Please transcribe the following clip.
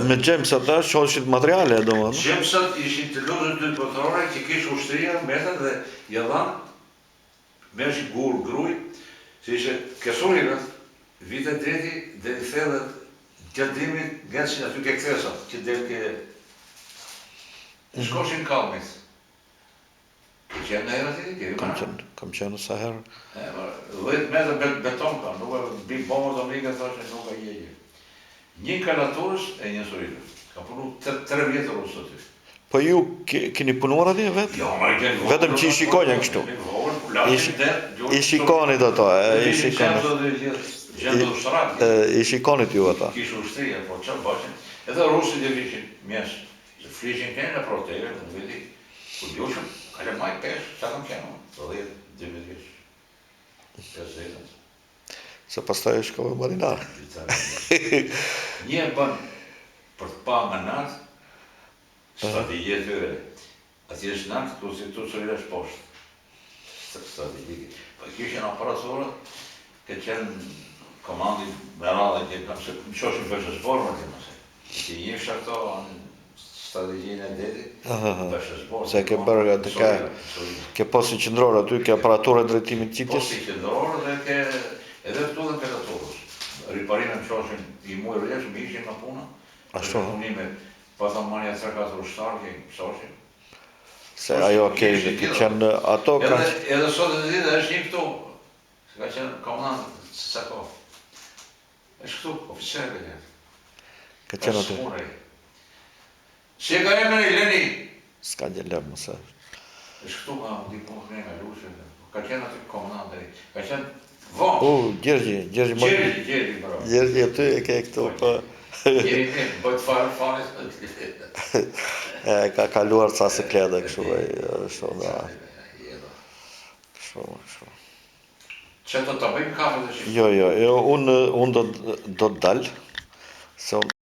Me gjemësat ta shoqit materiale, do më. Gjemësat ishin të lodhën dy botërore që kishë ushtria, metët dhe jadhan, me është gurë, gruj, që ishe kesurinët, vitet dreti dhe i thellet gjendimit nga që aty ke kthesat, që del ke shkoshin kalmit. Ke qenë në herët i ti? Kam qenë sa herë. 10 metrë beton ka, nuk e bi bombë domike, thashe nuk e jeje. Një kalatorës e një soritës. Ka punu 3 vjetër ose aty. Po ju keni punuar atje vetë? Jo, ma i kënë vogën. Vetëm që i shikonja kështu? I shikonit ato, i shikonit. I shikonit ju ata. Kishë ushtria, po që bëshin. Edhe rusit e vishin mjesë. Flishin kene në protere, në vedi. Ku djushëm, kale maj pesh, që kam kenu? 10-12 vjesh. 50. Se pastaj e shkove marinar. Një e bën për të pa më natë, strategje të tyre. Ati është natë, tu sërire është poshtë. Strategje. Po kishin aparaturët, ke qenë komandi me radhe që kam se më qoshin përshës borë, më të mëse. Që njëshë ato strategjinë e deti, përshës borë. Se ke bërë atë ke posti qëndrorë aty, ke aparaturë e drejtimit qitjes? Posti qëndrorë dhe ke edhe këtu dhe kalatorës. Riparime më qoshin i mujë rrjesh, më ishin në puna. Ashtu? Punime, pa të manja 3-4 ushtarë, ke mësoshin. Se ajo ke qenë ato ka... Edhe sot e ditë është një këtu. Se ka qenë komandant, se sa ko. është këtu, oficerë dhe jetë. Ka qenë aty? Si e ka e me një Leni? Ska një lëmë, mëse. është këtu ka më dipun me nga lushe. Ka qenë aty komandant dhe ka qenë vonë. Gjergji, Gjergji, bravo. Gjergji aty e ke këtu, po... Gjergji, bëjtë farë fanës. Ka kaluar ca siklete kështu, shumë da... Shumë. Që të bëjmë kafe dhe shqipë? Jo, unë do të dalë, se